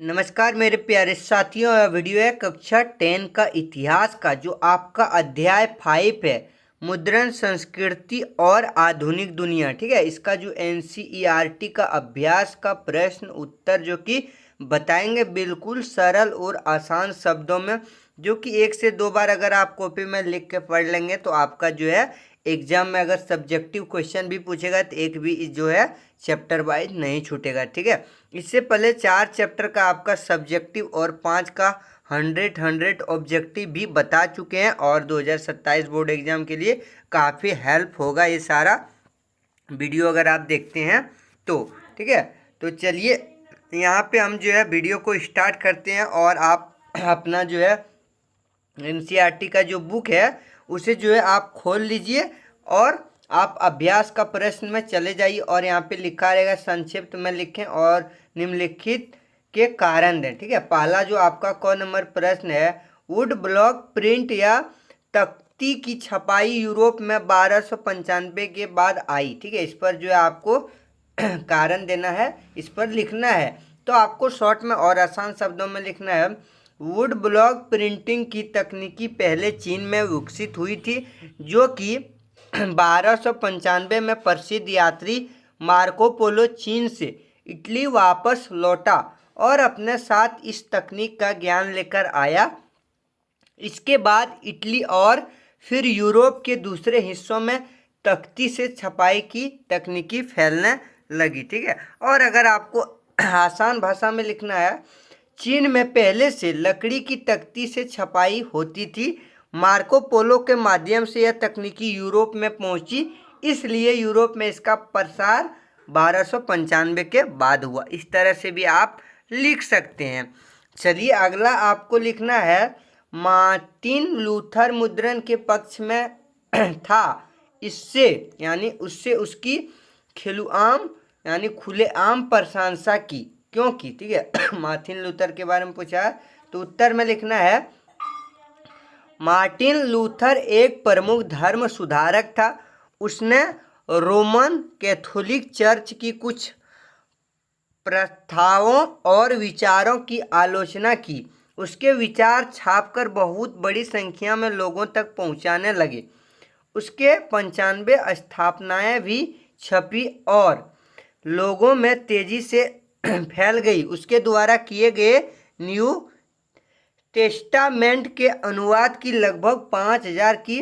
नमस्कार मेरे प्यारे साथियों। यह वीडियो है कक्षा 10 का इतिहास का, जो आपका अध्याय 5 है, मुद्रण संस्कृति और आधुनिक दुनिया। ठीक है, इसका जो एनसीईआरटी का अभ्यास का प्रश्न उत्तर जो कि बताएंगे बिल्कुल सरल और आसान शब्दों में, जो कि 1 से 2 बार अगर आप कॉपी में लिख के पढ़ लेंगे तो आपका जो है एग्जाम में अगर सब्जेक्टिव क्वेश्चन भी पूछेगा तो एक भी जो है चैप्टर वाइज नहीं छूटेगा। ठीक है, इससे पहले 4 चैप्टर का आपका सब्जेक्टिव और 5 का 100 ऑब्जेक्टिव भी बता चुके हैं, और 2027 बोर्ड एग्जाम के लिए काफ़ी हेल्प होगा ये सारा वीडियो अगर आप देखते हैं तो। ठीक है, तो चलिए यहाँ पे हम जो है वीडियो को स्टार्ट करते हैं, और आप अपना जो है एनसीईआरटी का जो बुक है उसे जो है आप खोल लीजिए, और आप अभ्यास का प्रश्न में चले जाइए, और यहाँ पे लिखा रहेगा संक्षिप्त में लिखें और निम्नलिखित के कारण दें। ठीक है, पहला जो आपका क नंबर प्रश्न है, वुड ब्लॉक प्रिंट या तख्ती की छपाई यूरोप में 1295 के बाद आई। ठीक है, इस पर जो है आपको कारण देना है, इस पर लिखना है। तो आपको शॉर्ट में और आसान शब्दों में लिखना है, वुड ब्लॉक प्रिंटिंग की तकनीकी पहले चीन में विकसित हुई थी, जो कि 1295 में प्रसिद्ध यात्री मार्को पोलो चीन से इटली वापस लौटा और अपने साथ इस तकनीक का ज्ञान लेकर आया। इसके बाद इटली और फिर यूरोप के दूसरे हिस्सों में तख्ती से छपाई की तकनीकी फैलने लगी। ठीक है, और अगर आपको आसान भाषा में लिखना है, चीन में पहले से लकड़ी की तख्ती से छपाई होती थी। मार्को पोलो के माध्यम से यह तकनीकी यूरोप में पहुंची, इसलिए यूरोप में इसका प्रसार 1295 के बाद हुआ। इस तरह से भी आप लिख सकते हैं। चलिए अगला आपको लिखना है, मार्टिन लूथर मुद्रण के पक्ष में था, इससे यानी उससे उसकी खिलुआम यानी खुलेआम प्रशंसा की, क्योंकि ठीक है मार्टिन लूथर के बारे में पूछा है तो उत्तर में लिखना है, मार्टिन लूथर एक प्रमुख धर्म सुधारक था। उसने रोमन कैथोलिक चर्च की कुछ प्रथाओं और विचारों की आलोचना की। उसके विचार छापकर बहुत बड़ी संख्या में लोगों तक पहुंचाने लगे। उसके 95 स्थापनाएं भी छपी और लोगों में तेजी से फैल गई। उसके द्वारा किए गए न्यू टेस्टामेंट के अनुवाद की लगभग 5000 की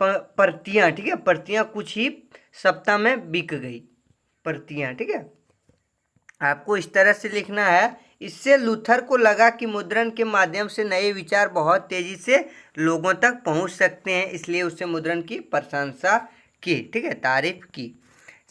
प्रतियां, ठीक है, प्रतियां कुछ ही सप्ताह में बिक गई प्रतियां। ठीक है, आपको इस तरह से लिखना है। इससे लूथर को लगा कि मुद्रण के माध्यम से नए विचार बहुत तेजी से लोगों तक पहुंच सकते हैं, इसलिए उससे मुद्रण की प्रशंसा की। ठीक है, तारीफ की।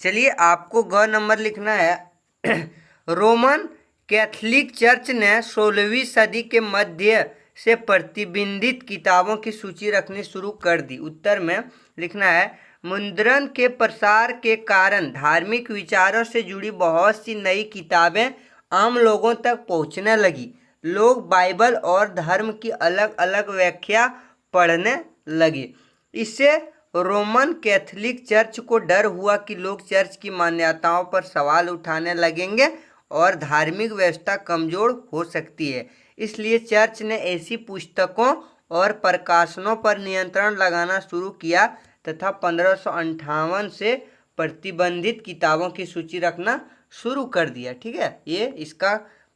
चलिए आपको ग नंबर लिखना है, रोमन कैथोलिक चर्च ने 16वीं सदी के मध्य से प्रतिबंधित किताबों की सूची रखनी शुरू कर दी। उत्तर में लिखना है, मुद्रण के प्रसार के कारण धार्मिक विचारों से जुड़ी बहुत सी नई किताबें आम लोगों तक पहुंचने लगी। लोग बाइबल और धर्म की अलग अलग व्याख्या पढ़ने लगे। इससे रोमन कैथोलिक चर्च को डर हुआ कि लोग चर्च की मान्यताओं पर सवाल उठाने लगेंगे और धार्मिक व्यवस्था कमजोर हो सकती है। इसलिए चर्च ने ऐसी पुस्तकों और प्रकाशनों पर नियंत्रण लगाना शुरू किया तथा 1558 से प्रतिबंधित किताबों की सूची रखना शुरू कर दिया। ठीक है, ये इसका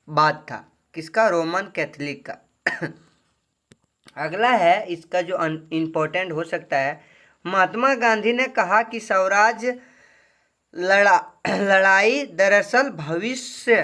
बात था, किसका? रोमन कैथोलिक का। अगला है, इसका जो इम्पोर्टेंट हो सकता है, महात्मा गांधी ने कहा कि स्वराज लड़ाई दरअसल भविष्य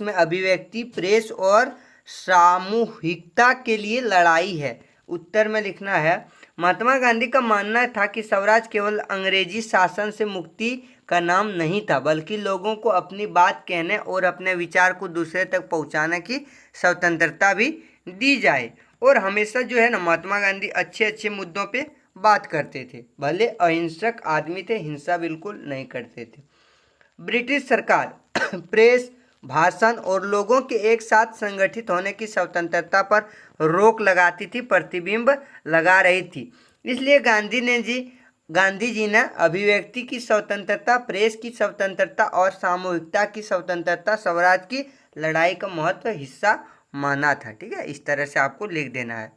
में अभिव्यक्ति, प्रेस और सामूहिकता के लिए लड़ाई है। उत्तर में लिखना है, महात्मा गांधी का मानना था कि स्वराज केवल अंग्रेजी शासन से मुक्ति का नाम नहीं था, बल्कि लोगों को अपनी बात कहने और अपने विचार को दूसरे तक पहुंचाने की स्वतंत्रता भी दी जाए। और हमेशा जो है ना, महात्मा गांधी अच्छे अच्छे मुद्दों पे बात करते थे, भले अहिंसक आदमी थे, हिंसा बिल्कुल नहीं करते थे। ब्रिटिश सरकार प्रेस, भाषण और लोगों के एक साथ संगठित होने की स्वतंत्रता पर रोक लगाती थी, प्रतिबंध लगा रही थी। इसलिए गांधी जी ने अभिव्यक्ति की स्वतंत्रता, प्रेस की स्वतंत्रता और सामूहिकता की स्वतंत्रता, स्वराज की लड़ाई का महत्व हिस्सा माना था। ठीक है, इस तरह से आपको लिख देना है।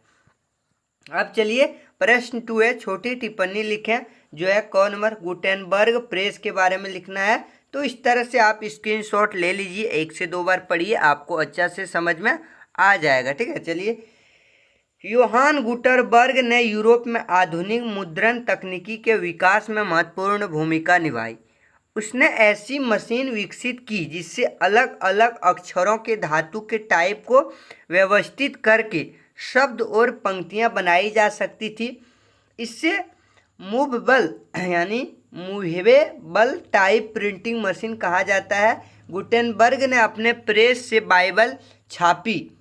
अब चलिए प्रश्न 2 है, छोटी टिप्पणी लिखें, जो है क नंबर गुटेनबर्ग प्रेस के बारे में लिखना है। तो इस तरह से आप स्क्रीनशॉट ले लीजिए, 1 से 2 बार पढ़िए, आपको अच्छा से समझ में आ जाएगा। ठीक है, चलिए। योहान गुटेनबर्ग ने यूरोप में आधुनिक मुद्रण तकनीकी के विकास में महत्वपूर्ण भूमिका निभाई। उसने ऐसी मशीन विकसित की जिससे अलग अलग अक्षरों के धातु के टाइप को व्यवस्थित करके शब्द और पंक्तियां बनाई जा सकती थी। इससे मूवेबल यानी मूवेबल टाइप प्रिंटिंग मशीन कहा जाता है। गुटेनबर्ग ने अपने प्रेस से बाइबल छापी।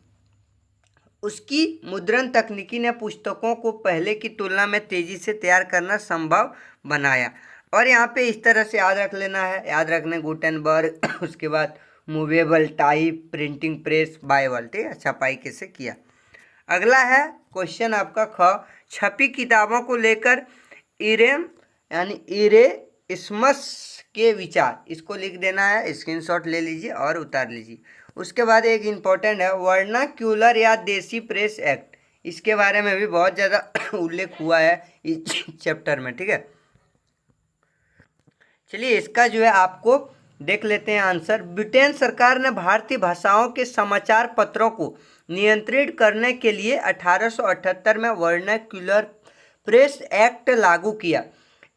उसकी मुद्रण तकनीकी ने पुस्तकों को पहले की तुलना में तेजी से तैयार करना संभव बनाया। और यहाँ पे इस तरह से याद रख लेना है, याद रखने गुटेनबर्ग, उसके बाद movable type printing press Bible. ठीक है, छपाई कैसे किया। अगला है क्वेश्चन आपका ख, छपी किताबों को लेकर इरेम यानी इरेस्मस के विचार, इसको लिख देना है, स्क्रीनशॉट ले लीजिए और उतार लीजिए। उसके बाद एक इम्पोर्टेंट है वर्नाक्यूलर या देसी प्रेस एक्ट, इसके बारे में भी बहुत ज़्यादा उल्लेख हुआ है इस चैप्टर में। ठीक है, चलिए इसका जो है आपको देख लेते हैं आंसर। ब्रिटेन सरकार ने भारतीय भाषाओं के समाचार पत्रों को नियंत्रित करने के लिए 1878 में वर्नाक्यूलर प्रेस एक्ट लागू किया।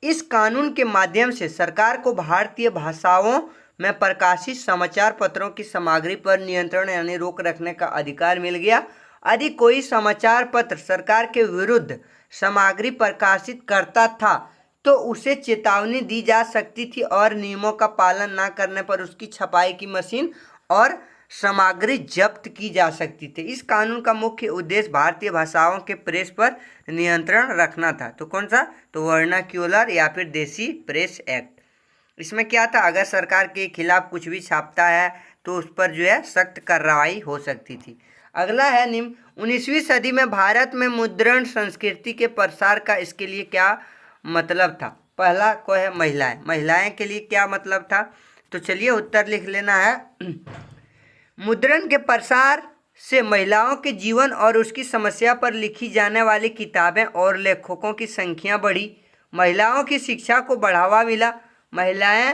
इस कानून के माध्यम से सरकार को भारतीय भाषाओं में प्रकाशित समाचार पत्रों की सामग्री पर नियंत्रण यानी रोक रखने का अधिकार मिल गया। यदि कोई समाचार पत्र सरकार के विरुद्ध सामग्री प्रकाशित करता था तो उसे चेतावनी दी जा सकती थी और नियमों का पालन न करने पर उसकी छपाई की मशीन और सामग्री जब्त की जा सकती थी। इस कानून का मुख्य उद्देश्य भारतीय भाषाओं के प्रेस पर नियंत्रण रखना था। तो कौन सा, तो वर्नाक्यूलर या फिर देसी प्रेस एक्ट। इसमें क्या था, अगर सरकार के खिलाफ कुछ भी छापता है तो उस पर जो है सख्त कार्रवाई हो सकती थी। अगला है निम्न, 19वीं सदी में भारत में मुद्रण संस्कृति के प्रसार का इसके लिए क्या मतलब था। पहला को है महिलाएं, महिलाएं के लिए क्या मतलब था। तो चलिए उत्तर लिख लेना है। मुद्रण के प्रसार से महिलाओं के जीवन और उसकी समस्या पर लिखी जाने वाली किताबें और लेखकों की संख्या बढ़ी। महिलाओं की शिक्षा को बढ़ावा मिला। महिलाएं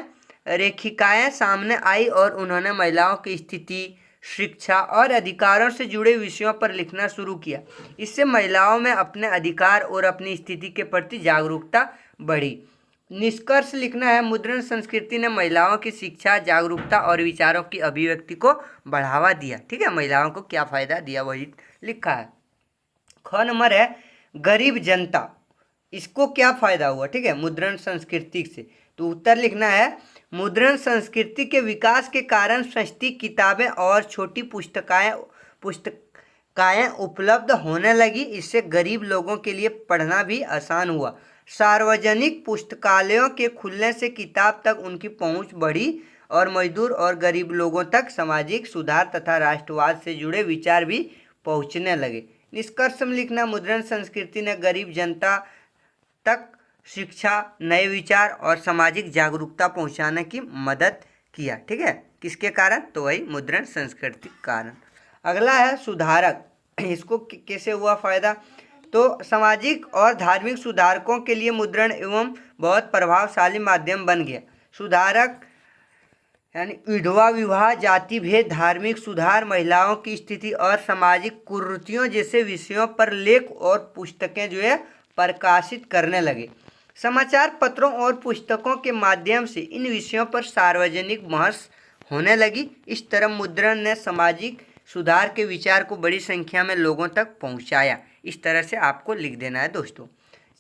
लेखिकाएं सामने आई और उन्होंने महिलाओं की स्थिति, शिक्षा और अधिकारों से जुड़े विषयों पर लिखना शुरू किया। इससे महिलाओं में अपने अधिकार और अपनी स्थिति के प्रति जागरूकता बढ़ी। निष्कर्ष लिखना है, मुद्रण संस्कृति ने महिलाओं की शिक्षा, जागरूकता और विचारों की अभिव्यक्ति को बढ़ावा दिया। ठीक है, महिलाओं को क्या फायदा दिया वही लिखा है। ख नंबर है गरीब जनता, इसको क्या फायदा हुआ। ठीक है, मुद्रण संस्कृति से। तो उत्तर लिखना है, मुद्रण संस्कृति के विकास के कारण सस्ती किताबें और छोटी पुस्तकाएं उपलब्ध होने लगी। इससे गरीब लोगों के लिए पढ़ना भी आसान हुआ। सार्वजनिक पुस्तकालयों के खुलने से किताब तक उनकी पहुंच बढ़ी और मजदूर और गरीब लोगों तक सामाजिक सुधार तथा राष्ट्रवाद से जुड़े विचार भी पहुंचने लगे। निष्कर्ष में लिखना, मुद्रण संस्कृति ने गरीब जनता तक शिक्षा, नए विचार और सामाजिक जागरूकता पहुंचाने की मदद किया। ठीक है, किसके कारण, तो वही मुद्रण संस्कृति के कारण। अगला है सुधारक, इसको कैसे हुआ फायदा। तो सामाजिक और धार्मिक सुधारकों के लिए मुद्रण एवं बहुत प्रभावशाली माध्यम बन गया। सुधारक यानी विधवा विवाह, जाति भेद, धार्मिक सुधार, महिलाओं की स्थिति और सामाजिक कुरीतियों जैसे विषयों पर लेख और पुस्तकें जो है प्रकाशित करने लगे। समाचार पत्रों और पुस्तकों के माध्यम से इन विषयों पर सार्वजनिक बहस होने लगी। इस तरह मुद्रण ने सामाजिक सुधार के विचार को बड़ी संख्या में लोगों तक पहुंचाया। इस तरह से आपको लिख देना है दोस्तों।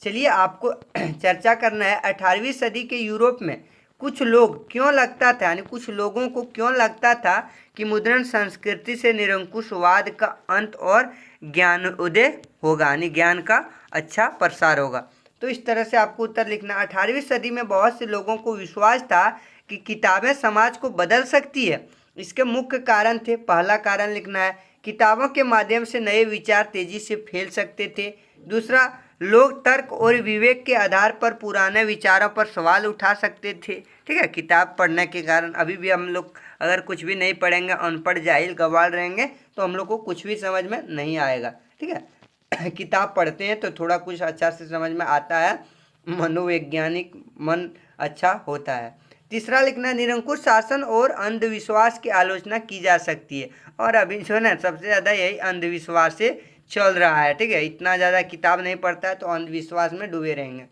चलिए आपको चर्चा करना है 18वीं सदी के यूरोप में कुछ लोग क्यों लगता था, यानी कुछ लोगों को क्यों लगता था कि मुद्रण संस्कृति से निरंकुशवाद का अंत और ज्ञानोदय होगा, यानी ज्ञान का अच्छा प्रसार होगा। तो इस तरह से आपको उत्तर लिखना। 18वीं सदी में बहुत से लोगों को विश्वास था कि किताबें समाज को बदल सकती है। इसके मुख्य कारण थे, पहला कारण लिखना है, किताबों के माध्यम से नए विचार तेजी से फैल सकते थे। दूसरा, लोग तर्क और विवेक के आधार पर पुराने विचारों पर सवाल उठा सकते थे। ठीक है, किताब पढ़ने के कारण। अभी भी हम लोग अगर कुछ भी नहीं पढ़ेंगे, अनपढ़ जाहिल गवार रहेंगे, तो हम लोग को कुछ भी समझ में नहीं आएगा। ठीक है किताब पढ़ते हैं तो थोड़ा कुछ अच्छा से समझ में आता है, मनोवैज्ञानिक मन अच्छा होता है। तीसरा लिखना, निरंकुश शासन और अंधविश्वास की आलोचना की जा सकती है। और अभी जो है ना, सबसे ज़्यादा यही अंधविश्वास से चल रहा है। ठीक है, इतना ज़्यादा किताब नहीं पढ़ता है तो अंधविश्वास में डूबे रहेंगे।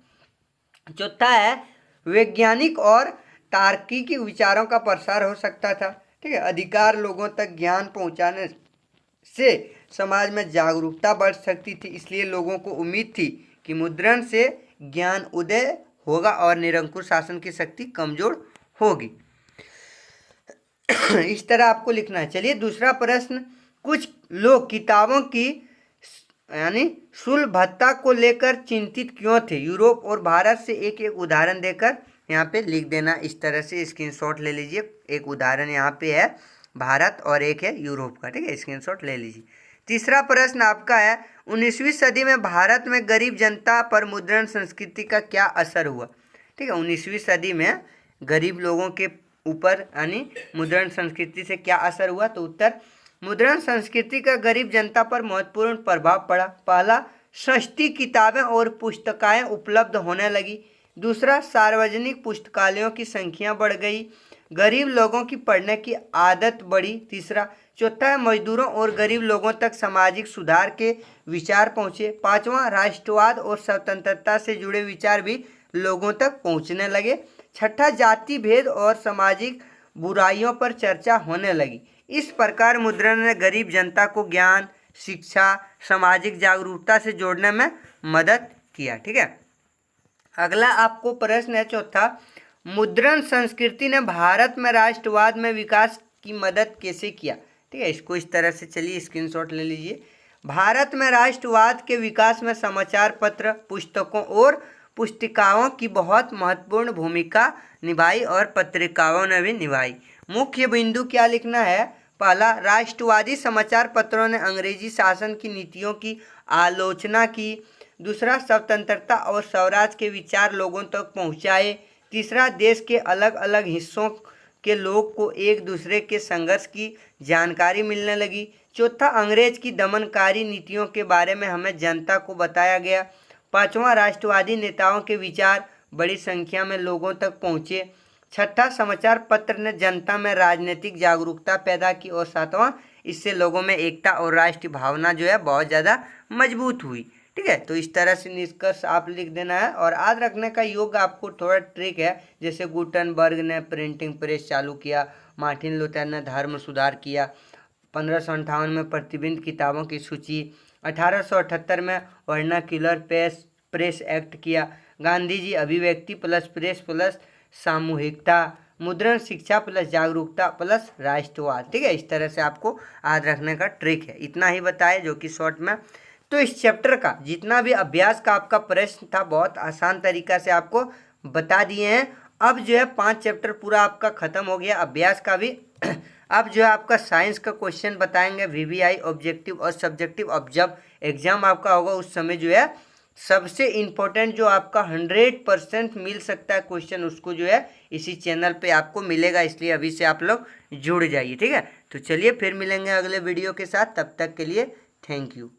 चौथा है, वैज्ञानिक और तार्किक विचारों का प्रसार हो सकता था। ठीक है, अधिकार लोगों तक ज्ञान पहुंचाने से समाज में जागरूकता बढ़ सकती थी। इसलिए लोगों को उम्मीद थी कि मुद्रण से ज्ञान उदय होगा और निरंकुश शासन की शक्ति कमजोर होगी। इस तरह आपको लिखना है। चलिए दूसरा प्रश्न, कुछ लोग किताबों की यानी सुलभता को लेकर चिंतित क्यों थे? यूरोप और भारत से एक एक उदाहरण देकर यहाँ पे लिख देना। इस तरह से स्क्रीनशॉट ले लीजिए। एक उदाहरण यहाँ पे है भारत और एक है यूरोप का। ठीक है, स्क्रीनशॉट ले लीजिए। तीसरा प्रश्न आपका है, 19वीं सदी में भारत में गरीब जनता पर मुद्रण संस्कृति का क्या असर हुआ? ठीक है, 19वीं सदी में गरीब लोगों के ऊपर यानी मुद्रण संस्कृति से क्या असर हुआ? तो उत्तर, मुद्रण संस्कृति का गरीब जनता पर महत्वपूर्ण प्रभाव पड़ा। पहला, सस्ती किताबें और पुस्तकाएं उपलब्ध होने लगी। दूसरा, सार्वजनिक पुस्तकालयों की संख्या बढ़ गई, गरीब लोगों की पढ़ने की आदत बढ़ी। तीसरा, चौथा, मजदूरों और गरीब लोगों तक सामाजिक सुधार के विचार पहुँचे। पाँचवा, राष्ट्रवाद और स्वतंत्रता से जुड़े विचार भी लोगों तक पहुँचने लगे। छठा, जाति भेद और सामाजिक बुराइयों पर चर्चा होने लगी। इस प्रकार मुद्रण ने गरीब जनता को ज्ञान, शिक्षा, सामाजिक जागरूकता से जोड़ने में मदद किया। ठीक है, अगला आपको प्रश्न है चौथा, मुद्रण संस्कृति ने भारत में राष्ट्रवाद में विकास की मदद कैसे किया? ठीक है, इसको इस तरह से चलिए स्क्रीनशॉट ले लीजिए। भारत में राष्ट्रवाद के विकास में समाचार पत्र, पुस्तकों और पुस्तिकाओं की बहुत महत्वपूर्ण भूमिका निभाई और पत्रिकाओं ने भी निभाई। मुख्य बिंदु क्या लिखना है? पहला, राष्ट्रवादी समाचार पत्रों ने अंग्रेजी शासन की नीतियों की आलोचना की। दूसरा, स्वतंत्रता और स्वराज के विचार लोगों तक पहुंचाए। तीसरा, देश के अलग अलग हिस्सों के लोग को एक दूसरे के संघर्ष की जानकारी मिलने लगी। चौथा, अंग्रेज की दमनकारी नीतियों के बारे में हमें जनता को बताया गया। पांचवा, राष्ट्रवादी नेताओं के विचार बड़ी संख्या में लोगों तक पहुँचे। छठा, समाचार पत्र ने जनता में राजनीतिक जागरूकता पैदा की। और सातवां, इससे लोगों में एकता और राष्ट्रीय भावना जो है बहुत ज़्यादा मजबूत हुई। ठीक है, तो इस तरह से निष्कर्ष आप लिख देना है। और याद रखने का योग्य आपको थोड़ा ट्रिक है, जैसे गुटनबर्ग ने प्रिंटिंग प्रेस चालू किया, मार्टिन लूथर ने धर्म सुधार किया, 1558 में प्रतिबंधित किताबों की सूची, 1878 में वर्नाक्युलर प्रेस एक्ट किया, गांधी जी अभिव्यक्ति प्लस प्रेस प्लस सामूहिकता, मुद्रण शिक्षा प्लस जागरूकता प्लस राष्ट्रवाद। ठीक है, इस तरह से आपको याद रखने का ट्रिक है। इतना ही बताए जो कि शॉर्ट में। तो इस चैप्टर का जितना भी अभ्यास का आपका प्रश्न था बहुत आसान तरीका से आपको बता दिए हैं। अब जो है 5 चैप्टर पूरा आपका खत्म हो गया अभ्यास का भी। अब जो है आपका साइंस का क्वेश्चन बताएंगे, वीवीआई ऑब्जेक्टिव और सब्जेक्टिव। अब जब एग्जाम आपका होगा उस समय जो है सबसे इम्पोर्टेंट जो आपका 100% मिल सकता है क्वेश्चन, उसको जो है इसी चैनल पे आपको मिलेगा। इसलिए अभी से आप लोग जुड़ जाइए। ठीक है, तो चलिए फिर मिलेंगे अगले वीडियो के साथ। तब तक के लिए थैंक यू।